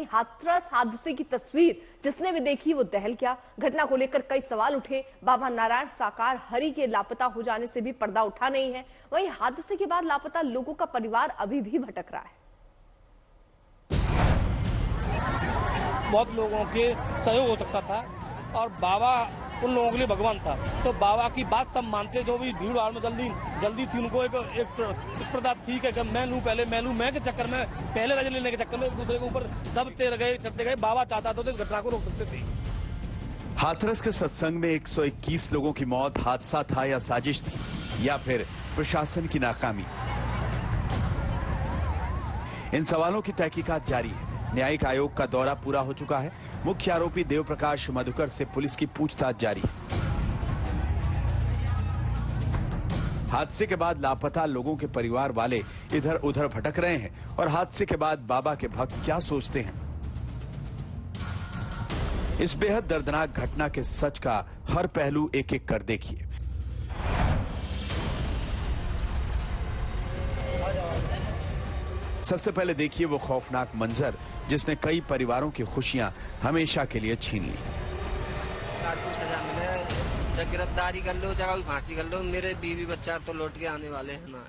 वहीं हाथरस हादसे की तस्वीर जिसने भी देखी वो दहल गया। घटना को लेकर कई सवाल उठे। बाबा नारायण साकार हरि के लापता हो जाने से भी पर्दा उठा नहीं है। वहीं हादसे के बाद लापता लोगों का परिवार अभी भी भटक रहा है। बहुत लोगों के सहयोग हो सकता था और बाबा उन लोगों के लिए भगवान था, तो बाबा की बात सब मानते। जो भी भीड़ भाड़ में जल्दी थी, उनको एक प्रदा ठीक है कि मैं लूं पहले, मैं के चक्कर में पहले रज लेने के चक्कर में दूसरे के ऊपर दबते रहे, चढ़ते गए। बाबा चाहता तो इस घटना को रोक सकते थे। हाथरस के सत्संग में 121 लोगों की मौत हादसा था या साजिश थी या फिर प्रशासन की नाकामी? इन सवालों की तहकीकात जारी है। न्यायिक आयोग का दौरा पूरा हो चुका है। मुख्य आरोपी देव प्रकाश मधुकर से पुलिस की पूछताछ जारी है। हादसे के बाद लापता लोगों के परिवार वाले इधर उधर भटक रहे हैं और हादसे के बाद बाबा के भक्त क्या सोचते हैं? इस बेहद दर्दनाक घटना के सच का हर पहलू एक एक कर देखिए। सबसे पहले देखिए वो खौफनाक मंजर जिसने कई परिवारों की खुशियां हमेशा के लिए छीन ली। चाहे गिरफ्तारी कर लो, चाहे फांसी कर लो, मेरे बीवी बच्चा तो लौट के आने वाले हैं ना,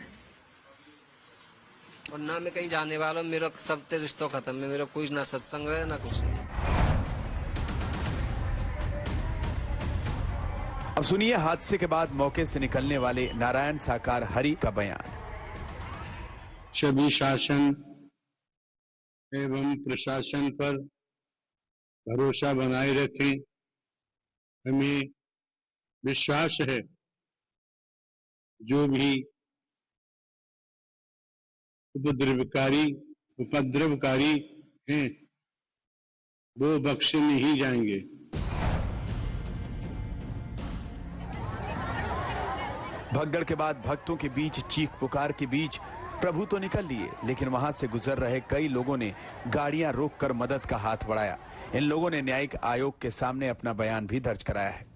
और ना मैं कहीं जाने वाला हूँ। मेरा सब रिश्तों खत्म है। मेरा कुछ ना सत्संग है ना कुछ नहीं। अब सुनिए हादसे के बाद मौके से निकलने वाले नारायण साकार हरि का बयान। सभी शासन एवं प्रशासन पर भरोसा बनाए रखें। हमें विश्वास है जो भी उपद्रवकारी हैं वो बख्शे नहीं जाएंगे। भगदड़ के बाद भक्तों के बीच चीख पुकार के बीच प्रभु तो निकल लिए, लेकिन वहां से गुजर रहे कई लोगों ने गाड़ियां रोककर मदद का हाथ बढ़ाया। इन लोगों ने न्यायिक आयोग के सामने अपना बयान भी दर्ज कराया है।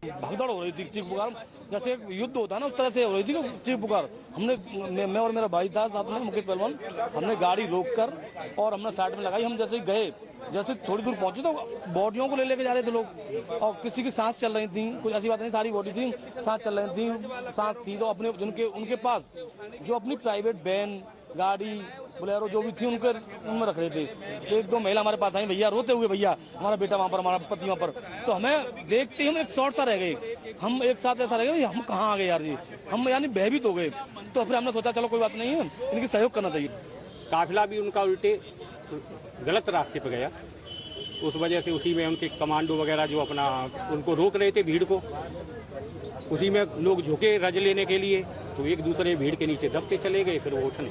भगदड़ हो रही थी, चीख पुकार जैसे युद्ध होता है ना, उस तरह से हो रही थी चीख पुकार। मैं और मेरा भाई था साथ में मुकेश पहलवान, हमने गाड़ी रोककर और हमने साइड में लगाई। हम जैसे गए, जैसे थोड़ी दूर पहुंचे तो बॉडियों को लेके जा रहे थे लोग, और किसी की सांस चल रही थी, कुछ ऐसी बात नहीं, सारी बॉडी थी, सांस चल रही थी, सांस थी। तो अपने उनके पास जो अपनी प्राइवेट वैन, गाड़ी, बोलेरो जो भी थी उनमें रख रहे थे। एक दो महिला हमारे पास आई, भैया रोते हुए, भैया हमारा बेटा वहां पर, हमारा पति वहां पर। तो हमें देखते ही हम एक शॉर्ट सा रह गए, हम एक साथ ऐसा रह गए, हम कहाँ आ गए यार जी, हम यानी भयभीत हो गए। तो फिर हमने सोचा चलो कोई बात नहीं है, इनकी सहयोग करना चाहिए। काफिला भी उनका उल्टे गलत रास्ते पर गया, उस वजह से उसी में उनके कमांडो वगैरह जो अपना उनको रोक रहे थे भीड़ को, उसी में लोग झुके रज लेने के लिए, तो एक दूसरे भीड़ के नीचे दबते चले गए, फिर वो उठन।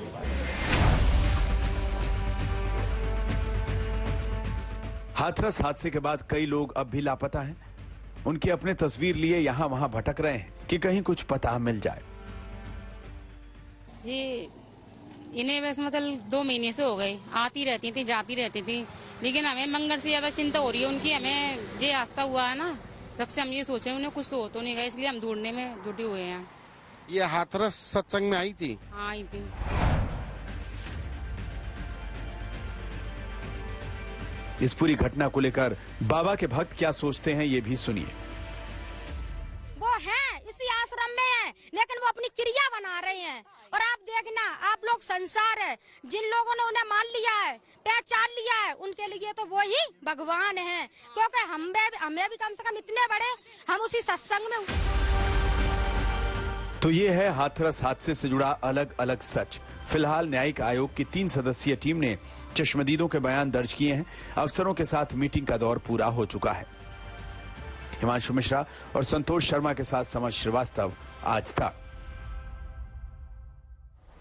हाथरस हादसे के बाद कई लोग अब भी लापता हैं। उनकी अपने तस्वीर लिए यहाँ वहाँ भटक रहे हैं कि कहीं कुछ पता मिल जाए। जी इन्हें बस मतलब 2 महीने से हो गए, आती रहती थी जाती रहती थी, लेकिन हमें मंगल से ज्यादा चिंता हो रही है उनकी। हमें ये हादसा हुआ है ना, तब से हम ये सोचे उन्हें कुछ तो हो तो नहीं गया, इसलिए हम ढूंढने में जुटे हुए हैं। ये हाथरस सत्संग में आई थी? हाँ आई थी। इस पूरी घटना को लेकर बाबा के भक्त क्या सोचते हैं ये भी सुनिए। वो है इसी आश्रम में है, लेकिन वो अपनी क्रिया बना रहे हैं। और आप देखना, आप लोग संसार है, जिन लोगों ने उन्हें मान लिया है, पहचान लिया है, उनके लिए तो वो ही भगवान है। क्योंकि हमें भी कम से कम इतने बड़े, हम उसी सत्संग में। तो ये है हाथरस हादसे से जुड़ा अलग अलग सच। फिलहाल न्यायिक आयोग की 3 सदस्यीय टीम ने चश्मदीदों के बयान दर्ज किए हैं। अफसरों के साथ मीटिंग का दौर पूरा हो चुका है। हिमांशु मिश्रा और संतोष शर्मा के साथ समर श्रीवास्तव, आज तक।